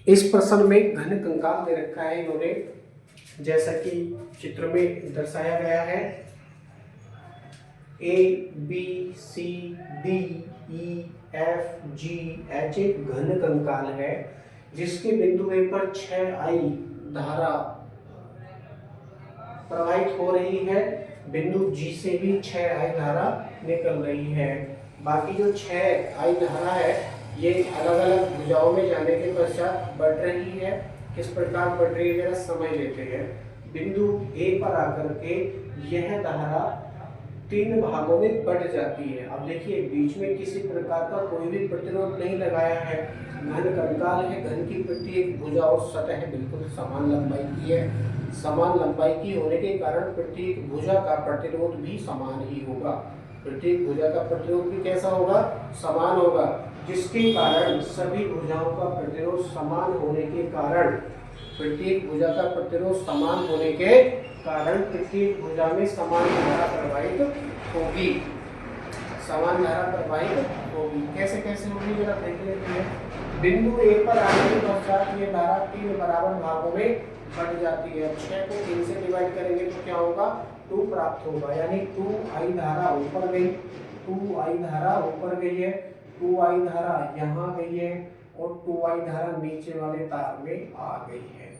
इस प्रश्न में घन कंकाल दे रखा है इन्होंने, जैसा कि चित्र में दर्शाया गया है। A B C D E F G H एक घन कंकाल है जिसके बिंदु ए पर 6 आई धारा प्रवाहित हो रही है। बिंदु जी से भी 6 आई धारा निकल रही है। बाकी जो 6 आई धारा है ये अलग अलग भुजाओं में जाने के पश्चात बढ़ रही है। किस प्रकार बढ़ रही है जरा समझ लेते हैं। बिंदु ए पर आकर के यह धारा 3 भागों में बढ़ जाती है। अब देखिए बीच में किसी प्रकार का कोई भी प्रतिरोध नहीं लगाया है, घन कंकाल है। घन की प्रत्येक भुजा और सतह बिल्कुल समान लंबाई की है। समान लंबाई की होने के कारण प्रत्येक भुजा का प्रतिरोध भी समान ही होगा। प्रत्येक भुजा का प्रतिरोध भी कैसा होगा? समान होगा, जिसके कारण सभी भुजाओं का प्रतिरोध समान होने के कारण प्रत्येक भुजा का प्रतिरोध समान होने के कारण प्रत्येक भुजा में समान धारा प्रवाहित होगी। समान धारा प्रवाहित होगी। कैसे कैसे होगी जरा देख लेते हैं। बिंदु ए पर आने के पश्चात ये धारा 3 बराबर भागों में बढ़ जाती है। 6 को 3 से डिवाइड करेंगे तो क्या होगा? 2 प्राप्त होगा, यानी 2 आई धारा ऊपर गई, 2 आई धारा ऊपर गई है, 2 आई धारा यहाँ गई है और 2 आई धारा नीचे वाले तार में आ गई है।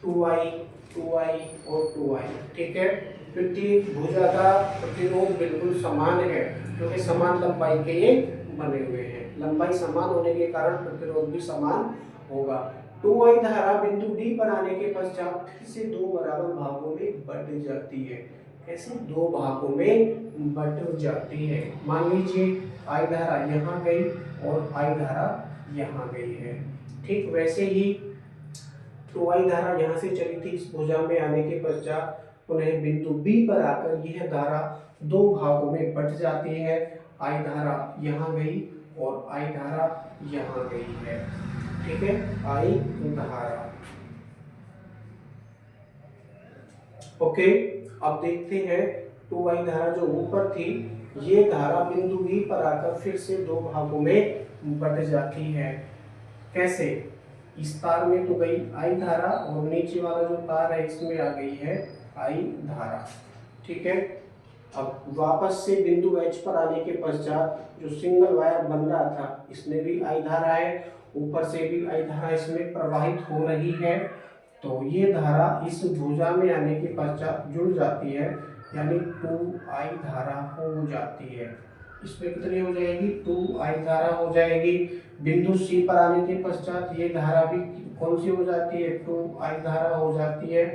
2 आई, 2 आई और 2 आई। ठीक है, प्रत्येक भुजा का प्रतिरोध बिल्कुल समान है क्योंकि समान लंबाई के ये बने हुए हैं। लंबाई समान होने के कारण प्रतिरोध भी समान होगा। 2 आई धारा बिंदु डी पर आने के पश्चात फिर से 2 बराबर भागों में बढ़ जाती है। ऐसे 2 भागों में बढ़ जाती है। मान लीजिए आई धारा यहाँ गई और आई धारा यहाँ गई है। ठीक वैसे ही 2 आई धारा यहाँ से चली थी, इस भुजा में आने के पश्चात पुनः बिंदु बी पर आकर यह धारा 2 भागों में बढ़ जाती है। आई धारा यहाँ गई और आई धारा यहाँ गई है। ठीक है, आई धारा। ओके, अब देखते हैं 2 आई धारा जो ऊपर थी ये धारा बिंदु बी पर आकर फिर से 2 भागों में बढ़ जाती है। कैसे? इस तार में तो गई आई धारा और नीचे वाला जो तार है इसमें आ गई है आई धारा। ठीक है, अब वापस से बिंदु एच पर आने के पश्चात जो सिंगल वायर बन रहा था इसमें भी आई धारा है, ऊपर से भी आई धारा इसमें प्रवाहित हो रही है। तो ये धारा इस भुजा में आने के पश्चात जुड़ जाती है, यानी 2 आई धारा हो जाती है। इसमें कितनी हो जाएगी? 2 आई धारा हो जाएगी। बिंदु सी पर आने के पश्चात ये धारा भी कौन सी हो जाती है? 2 आई धारा हो जाती है।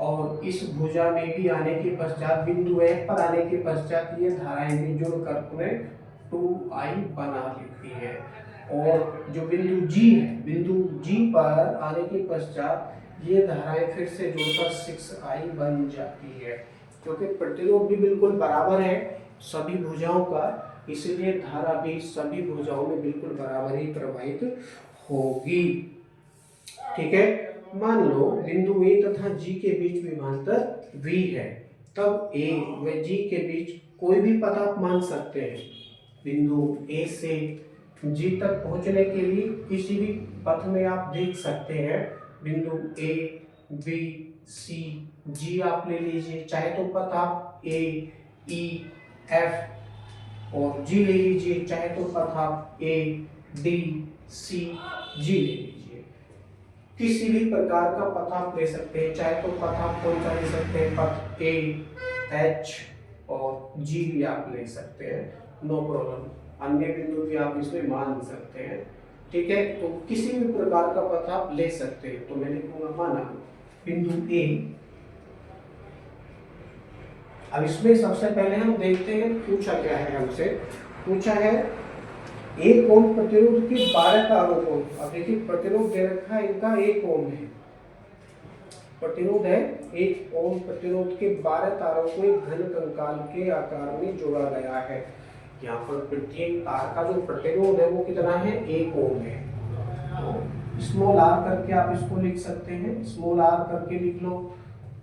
और इस भुजा में भी आने के पश्चात बिंदु एफ पर आने के पश्चात ये धाराएं भी जुड़कर पुनः 2 आई बना लेती है। और जो बिंदु जी है, बिंदु जी पर आने के पश्चात ये धाराएं फिर से जुड़कर 6 आई बन जाती है। क्योंकि प्रतिरोध भी बिल्कुल बराबर है सभी भुजाओं का, इसलिए धारा भी सभी भुजाओं में बिल्कुल बराबर ही प्रवाहित होगी। ठीक है, मान लो बिंदु ए तथा जी के बीच विभवांतर v है, तब ए व जी के बीच कोई भी पथ आप मान सकते हैं। बिंदु ए से जी तक पहुंचने के लिए किसी भी पथ में आप देख सकते हैं। बिंदु ए बी सी जी आप ले लीजिए, चाहे तो पथ आप ए ई एफ और जी ले लीजिए, चाहे तो पथ आप ए डी सी जी ले लीजिए। किसी भी प्रकार का पथ आप ले सकते हैं, चाहे तो पथ आप कौन सा ले सकते हैं? पथ ए एच और जी भी आप ले सकते हैं, नो प्रॉब्लम। अन्य बिंदु भी आप इसमें मान सकते हैं। ठीक है, तो किसी भी प्रकार का पथ आप ले सकते हैं। तो मैं लिखूंगा माना बिंदु ए। अब इसमें सबसे पहले हम देखते हैं पूछा क्या है हमसे। पूछा है एक ओम प्रतिरोध की 12 तारों को। अब देखिए प्रतिरोध दे रखा है इनका 1 ओम है। प्रतिरोध है 1 ओम। प्रतिरोध के 12 तारों को एक घन कंकाल के आकार में जोड़ा गया है। यहाँ पर प्रत्येक तार का जो प्रतिरोध है वो कितना है? 1 ओम है। तो स्मॉल आर करके आप इसको लिख सकते हैं, स्मॉल आर करके लिख लो,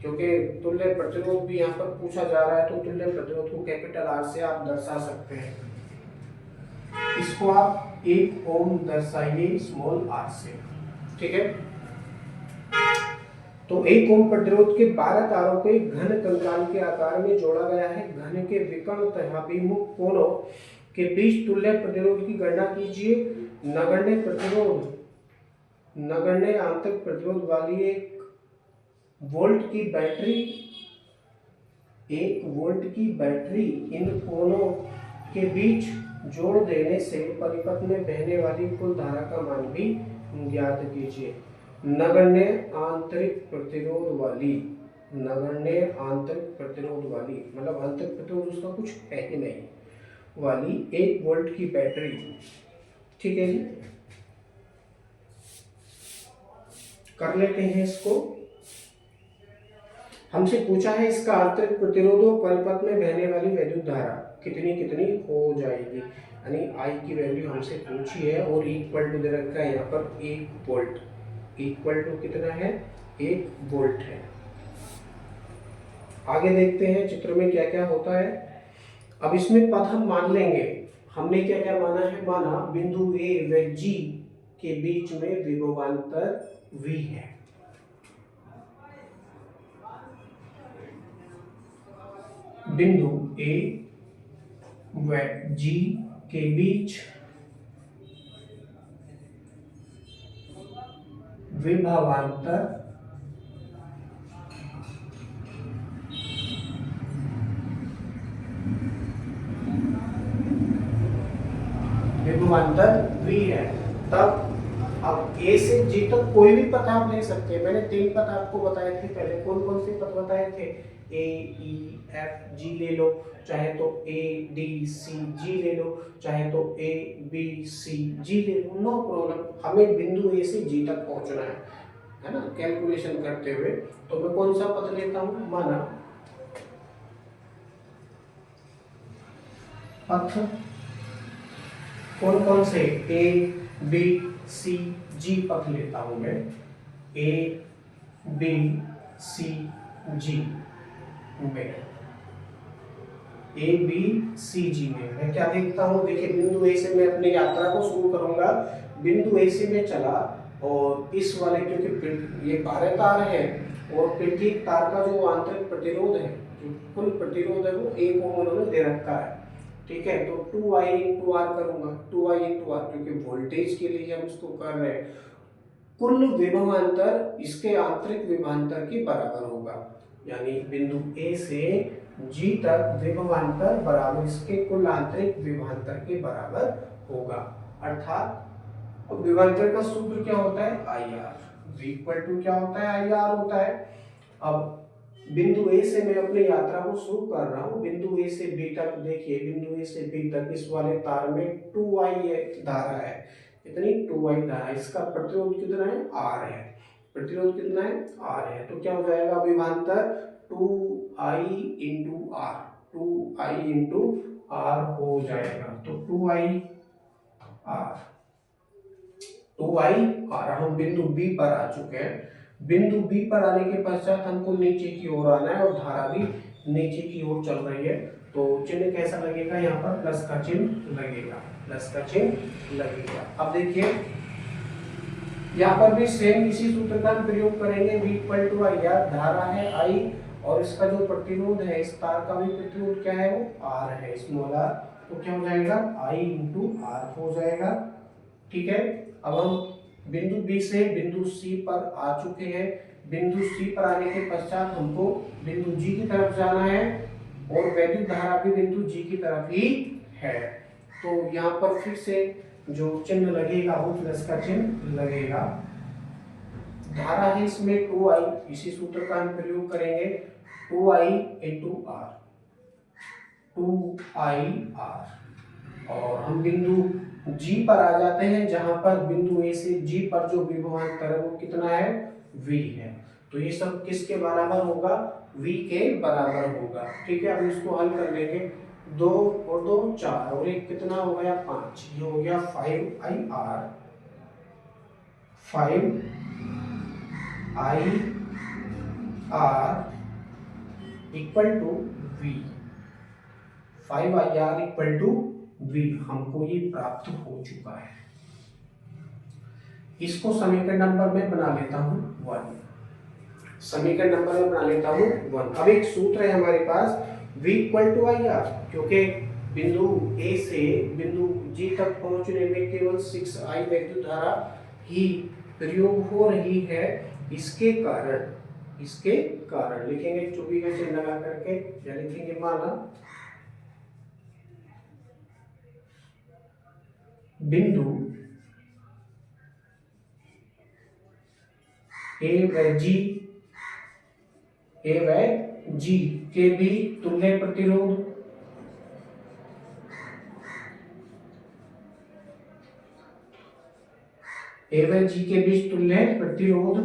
क्योंकि तुल्य प्रतिरोध भी यहाँ पर पूछा जा रहा है तो तुल्य प्रतिरोध को कैपिटल आर से आप दर्शा सकते हैं। इसको आप 1 ओम दर्शाइए स्मॉल आर से। ठीक है। तो एक ओम प्रतिरोध के 12 तारों को एक घन कंकाल के आकार में जोड़ा गया है। घन के विकर्ण तहाभिमुख कोणों के बीच तुल्य प्रतिरोध की गणना कीजिए। नगण्य आंतरिक प्रतिरोध वाली 1 वोल्ट की बैटरी इन कोणों के बीच जोड़ देने से परिपथ में बहने वाली कुल धारा का मान भी ज्ञात कीजिए। नगण्य आंतरिक प्रतिरोध वाली मतलब आंतरिक प्रतिरोध उसका कुछ है ही नहीं वाली 1 वोल्ट की बैटरी, ठीक है जी। कर लेते हैं इसको। हमसे पूछा है इसका आंतरिक प्रतिरोध और परिपथ में बहने वाली वैद्युत धारा कितनी कितनी हो जाएगी, यानी आई की वैल्यू हमसे पूछी है और इक्वल टू दे रखा है यहाँ पर 1 वोल्ट। इक्वल टू कितना है, 1 वोल्ट है। आगे देखते हैं चित्र में क्या क्या होता है। अब इसमें पथ हम मान लेंगे। हमने क्या क्या माना है, माना बिंदु ए व जी के बीच में विभवांतर V है। बिंदु ए व जी के बीच विभवांतर V है। तब अब ए से जी तक कोई भी पथ आप ले सकते हैं। मैंने 3 पथ आपको बताए थे पहले। कौन कौन से पथ बताए थे, ए ई एफ जी ले लो, चाहे तो ए डी सी जी ले लो, चाहे तो ए बी सी जी ले लो, नो प्रॉब्लम। हमें बिंदु ए से जी तक पहुंचना है ना, कैलकुलेशन करते हुए। तो मैं कौन सा पथ लेता हूं, माना पथ कौन कौन से, ए बी सी जी पथ लेता हूं मैं। ए बी सी जी में ए बी सी जी में मैं क्या देखता हूं, देखिए बिंदु ए से मैं अपनी यात्रा को शुरू करूंगा। बिंदु ए से मैं चला और इस वाले, क्योंकि ये 12 तार है और प्रत्येक तार का जो आंतरिक प्रतिरोध है, जो कुल प्रतिरोध है वो 1 ओम उन्होंने दे रखा है, ठीक है। तो 2i × r करूंगा, 2i × r, क्योंकि वोल्टेज के लिए हम इसको कर रहे हैं। कुल विभवांतर इसके आंतरिक विभवांतर के बराबर होगा, यानी बिंदु ए से जी तक विभवांतर बराबर इसके कुल आंतरिक विभवांतर के बराबर होगा। अर्थात विभवांतर का सूत्र क्या होता है, IR इक्वल टू क्या होता है, IR होता है। अब बिंदु ए से मैं अपनी यात्रा को शुरू कर रहा हूं। बिंदु ए से बी तक, देखिए बिंदु ए से बी तक इस वाले तार में 2i धारा है। कितनी, 2i धारा। इसका प्रतिरोध कितना है, R है। प्रतिरोध कितना है, R है। तो क्या हो जाएगा विभवांतर 2i × R, 2i × R हो जाएगा। तो 2i R हम बिंदु बी पर आ चुके हैं। बिंदु बी पर आने के पश्चात हमको नीचे की ओर आना है और धारा भी नीचे की ओर चल रही है। तो चिन्ह कैसा लगेगा, यहाँ पर प्लस का चिन्ह लगेगा, प्लस का चिन्ह लगेगा। अब देखिए यहाँ पर भी सेम इसी सूत्र का प्रयोग करेंगे। V = IR, धारा है I और इसका जो प्रतिरोध है, इस तार का भी प्रतिरोध क्या है, वो R है, स्मॉल r। तो क्या हो जाएगा, I × R हो जाएगा, ठीक है। अब हम बिंदु बी से बिंदु सी पर आ चुके हैं। बिंदु सी पर आने के पश्चात हमको बिंदु जी की तरफ जाना है और वैद्युत धारा भी बिंदु जी की तरफ ही है। तो यहाँ पर फिर से जो चिन्ह लगेगा वो प्लस का चिन्ह लगेगा। धारा है इसमें 2i, इसी सूत्र का हम प्रयोग करेंगे। 2i × R, 2i/R। और हम बिंदु G पर आ जाते हैं, जहां पर बिंदु A से G पर जो विभवांतर है वो कितना है, V है। तो ये सब किसके बराबर होगा, V के बराबर होगा, ठीक है। अब इसको हल कर लेंगे। 2 और 2 4 और 1 कितना हो गया, 5। ये हो गया 5i/R, 5i/R = V। 5i/R = V हमको ये प्राप्त हो चुका है। इसको समीकरण नंबर में बना लेता हूँ 1, समीकरण नंबर में बना लेता हूँ 1। अब एक सूत्र है हमारे पास v equal to I R, क्योंकि बिंदु A से बिंदु G तक पहुंचने में केवल 6I वैद्युत धारा ही प्रयोग हो रही है, इसके कारण लिखेंगे चुकी का चिन्ह लगा करके, या लिखेंगे माना बिंदु A व G के बीच तुल्य प्रतिरोध A व G के बीच तुल्य प्रतिरोध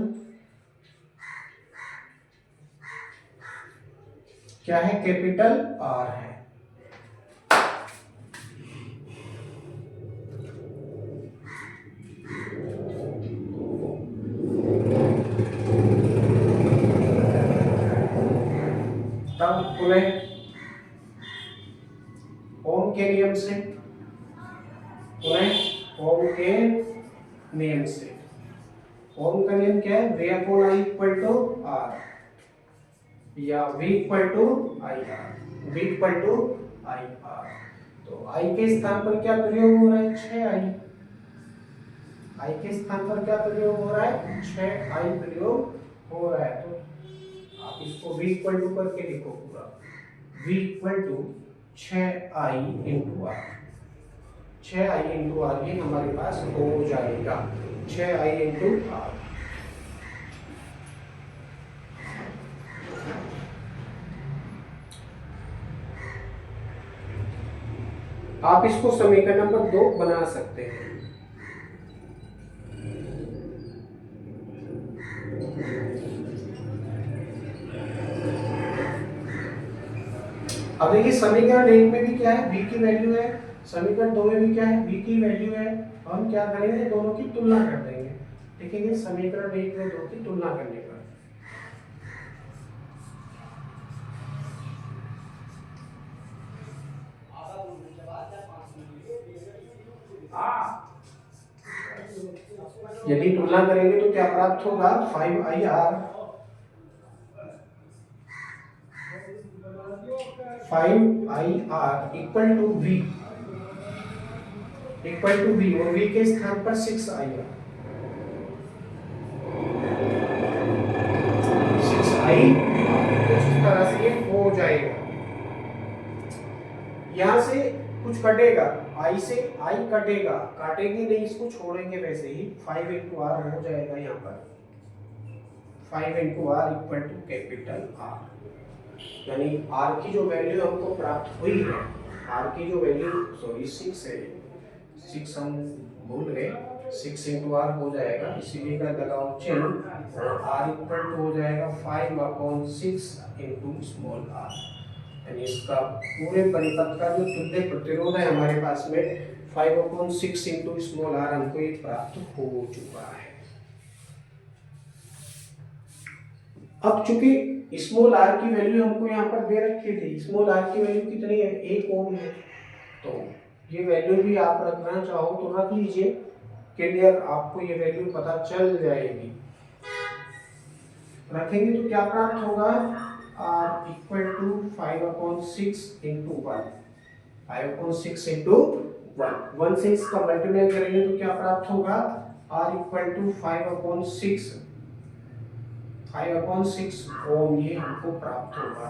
क्या है? कैपिटल R है। तब पुनः ओम के नियम से, ओम का नियम क्या है? V upon I equal to R, या V equal to I R. तो I के स्थान पर क्या प्रयोग हो रहा है? 6I। I के स्थान पर क्या प्रयोग हो रहा है? 6I प्रयोग हो रहा है। तो आप इसको V इक्वल टू करके लिखो पूरा, V equal to 6I into R, 6I into R ये हमारे पास हो जाएगा, 6I इंटू आर। आप इसको समीकरण नंबर 2 बना सकते हैं। अब देखिए समीकरण 1 में भी क्या है? V की वैल्यू है, समीकरण 2 में भी क्या है? V की वैल्यू है। हम क्या करेंगे? दोनों की तुलना कर देंगे। देखेंगे समीकरण 1 में 2 की तुलना करने पर यदि तुलना करेंगे तो क्या प्राप्त होगा? 5IR 5IR equal to V और V के स्थान पर 6IR, 6I इस तरह से ये हो जाएगा। यहाँ से कुछ कटेगा, I से I कटेगा, काटेंगे नहीं, इसको छोड़ेंगे वैसे ही, 5 इंटू आर हो जाएगा यहाँ पर, 5 into R equal to capital R। यानी R की जो वैल्यू हमको प्राप्त हुई है, R की जो वैल्यू 6 है, 6 हम भूल गए, 6 इंटू आर हो जाएगा, इसीलिए का लगाओ चिन्ह, और R इक्वल टू हो जाएगा 5/6 इंटू स्मॉल r। यानी इसका पूरे परिपथ का जो तुल्य प्रतिरोध है हमारे पास में 5/6 इंटू स्मॉल r हमको ये प्राप्त हो चुका है। अब चूंकि स्मॉल r की वैल्यू हमको यहाँ पर दे रखी थी, स्मॉल r की वैल्यू कितनी है? 1 ओम है, तो ये वैल्यू भी आप रखना चाहो तो रख लीजिए, क्लियर, आपको ये वैल्यु पता चल जाएगी। रखेंगे तो क्या प्राप्त होगा? R equal to 5/6 into 1, 5/6 into 1 से इसका मल्टीप्लाई करेंगे तो क्या प्राप्त होगा? R इक्वल टू 5/6 ओम ये हमको प्राप्त होगा।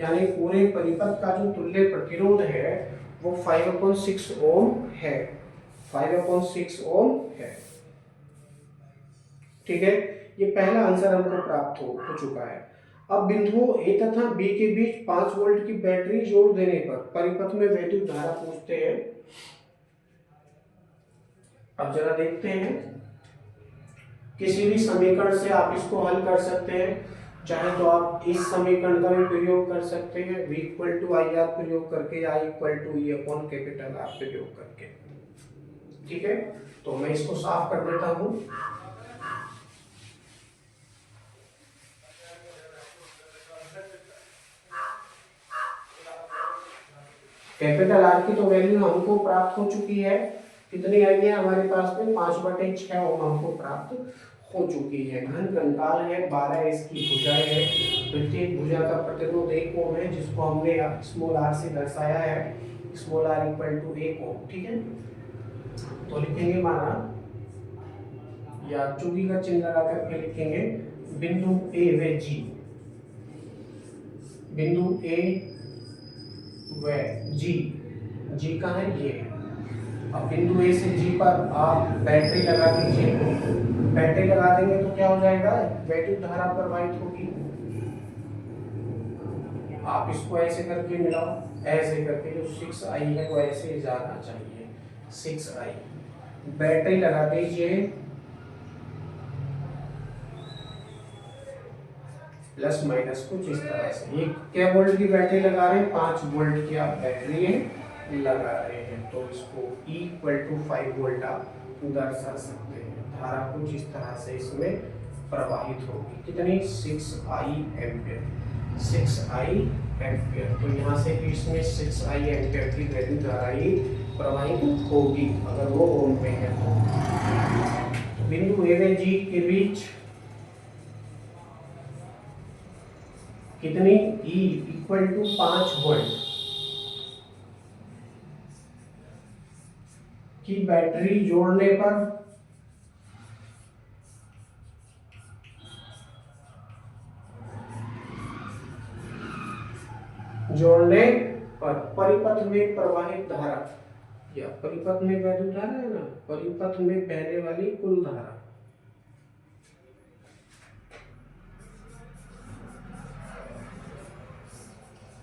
यानी पूरे परिपथ का जो तुल्य प्रतिरोध है वो 5/6 ओम है, 5/6 ओम है। ठीक है, ये पहला आंसर हमको प्राप्त हो चुका है। अब बिंदुओं A तथा B के बीच 5 वोल्ट की बैटरी जोड़ देने पर परिपथ में वैद्युत धारा पूछते हैं। अब जरा देखते हैं, किसी भी समीकरण से आप इसको हल कर सकते हैं, चाहे तो आप इस समीकरण का भी प्रयोग कर सकते हैं, V equal to I R प्रयोग करके, या I equal to E upon capital R प्रयोग करके। ठीक है, तो मैं इसको साफ कर देता हूं। कैपिटल R की तो वैल्यू हमको प्राप्त हो चुकी है, कितनी आई है हमारे पास में 5/6 ओम हमको प्राप्त हो चुकी है। घन कंकाल है, 12 इसकी भुजाएं है, प्रत्येक भुजा का प्रतिरोध 1 ओम है, जिसको हमने स्मॉल r से दर्शाया है, स्मॉल r इक्वल टू 1 ओम। ठीक है, तो लिखेंगे माना या चुंगी का चिन्ह लगा करके लिखेंगे बिंदु ए व जी, बिंदु ए व जी, जी का है ये। अब बिंदु ए से जी पर आप बैटरी लगा दीजिए, बैटरी लगा देंगे तो क्या हो जाएगा, वैद्युत धारा प्रवाहित होगी। आप इसको ऐसे करके मिलाओ, ऐसे करके जो 6I है वो ऐसे जाना चाहिए, 6I। बैटरी लगा दीजिए, प्लस माइनस कुछ इस तरह से। ये क्या वोल्ट की बैटरी लगा रहे हैं, 5 वोल्ट की आप बैटरी लगा रहे हैं, तो इसको E इक्वल टू 5 वोल्ट आप दर्शा सकते हैं। धारा कुछ इस तरह से इसमें प्रवाहित होगी, कितनी 6I एम्पियर, 6I एम्पियर। तो यहाँ से भी इसमें 6I एम्पियर की वैल्यू धारा ही प्रवाहित होगी अगर वो ओम में है तो। बिंदु ए व जी के बीच कितनी E इक्वल टू 5 वोल्ट की बैटरी जोड़ने पर परिपथ में प्रवाहित धारा या परिपथ में वैद्युत धारा है ना, परिपथ में बहने वाली कुल धारा,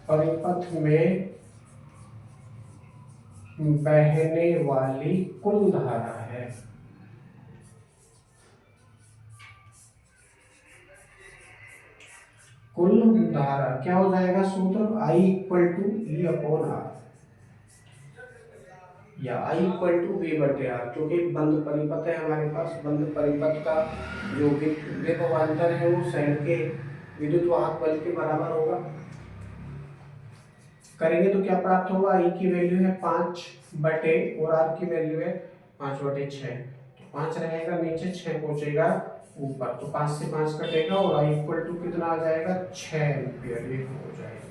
परिपथ में बहने वाली कुल धारा है। कुल धारा क्या हो जाएगा सूत्र, I equal to E upon R या I इक्वल टू V बटे R, क्योंकि बंद परिपथ है हमारे पास। बंद परिपथ का जो विभवांतर है वो शहर के विद्युत वाहक बल के बराबर होगा। करेंगे तो क्या प्राप्त होगा, I की वैल्यू है 5 बटे और R की वैल्यू है 5/6, तो 5 रहेगा नीचे, 6 पहुंचेगा ऊपर, तो 5 से 5 कटेगा और I इक्वल टू कितना आ जाएगा 6 एम्पियर, ये हो जाएगा।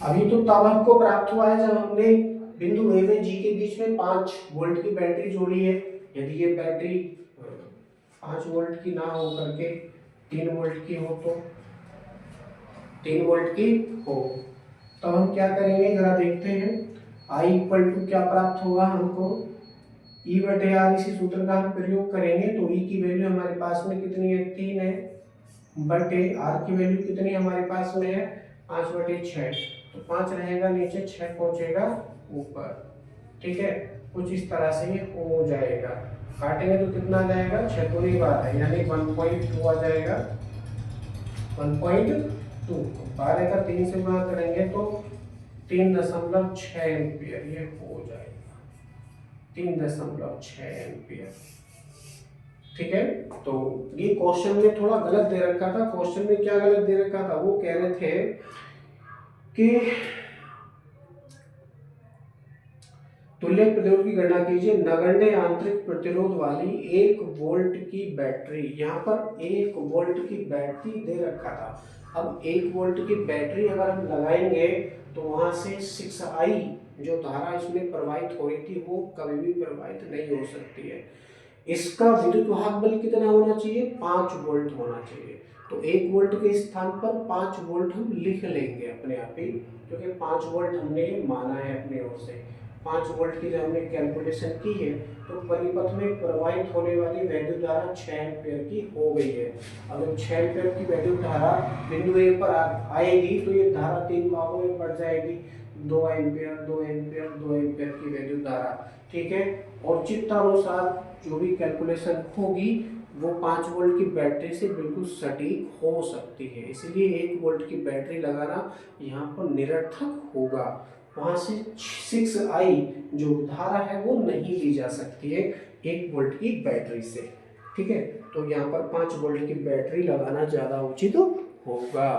अभी तो तब हमको प्राप्त हुआ है जब हमने बिंदु ए व जी के बीच में 5 वोल्ट की बैटरी जोड़ी है। यदि ये बैटरी 5 वोल्ट की ना हो करके 3 वोल्ट की हो, तो 3 वोल्ट की हो, तब हम क्या करेंगे जरा देखते हैं। I इक्वल टू क्या प्राप्त होगा हमको, E बटे R, इसी सूत्र का हम प्रयोग करेंगे तो E की वैल्यू हमारे पास में कितनी है 3 है, बटे R की वैल्यू कितनी हमारे पास में है 5/6, तो 5 रहेगा नीचे, 6 पहुंचेगा ऊपर। ठीक है, कुछ इस तरह से ये हो जाएगा। काटेंगे तो कितना आ जाएगा, 6 तो नहीं बात है, यानी 1.2 आ जाएगा, 1.2। 12 का 3 से गुणा करेंगे तो 3.6 एम्पियर ये हो जाएगा, 3.6 एम्पियर। ठीक है, तो ये क्वेश्चन में थोड़ा गलत दे रखा था। क्वेश्चन में क्या गलत दे रखा था, वो कह रहे थे कि तुल्य प्रतिरोध की गणना कीजिए, नगण्य आंतरिक प्रतिरोध वाली 1 वोल्ट की बैटरी, यहाँ पर 1 वोल्ट की बैटरी दे रखा था। अब 1 वोल्ट की बैटरी अगर हम लगाएंगे तो वहां से 6I जो धारा इसमें प्रवाहित हो रही थी वो कभी भी प्रवाहित नहीं हो सकती है। इसका विद्युत वाहक बल कितना होना चाहिए, 5 वोल्ट होना चाहिए। तो 1 वोल्ट के स्थान पर 5 वोल्ट हम लिख लेंगे अपने आप ही, क्योंकि 5 वोल्ट हमने माना है अपने ओर से। 5 वोल्ट की जब हमने कैलकुलेशन की है तो परिपथ में प्रवाहित होने वाली वैद्युत धारा 6 एम्पियर की हो गई है। अगर 6 एम्पियर की वैद्युत धारा बिंदु ए पर आएगी तो ये धारा 3 भागों में बढ़ जाएगी, 2 एम्पियर 2 एम्पियर 2 एम्पियर की वैद्युत धारा। ठीक है, और चित्रानुसार जो भी कैलकुलेशन होगी वो 5 वोल्ट की बैटरी से बिल्कुल सटीक हो सकती है, इसलिए 1 वोल्ट की बैटरी लगाना यहाँ पर निरर्थक होगा। वहां से 6I जो धारा है वो नहीं ली जा सकती है 1 वोल्ट की बैटरी से। ठीक है, तो यहाँ पर 5 वोल्ट की बैटरी लगाना ज्यादा उचित होगा।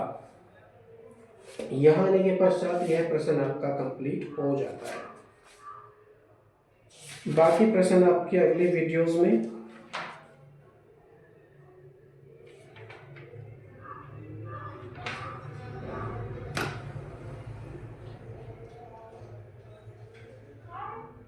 यहाँ आने के पश्चात यह प्रश्न आपका कंप्लीट हो जाता है। बाकी प्रश्न आपके अगले वीडियोस में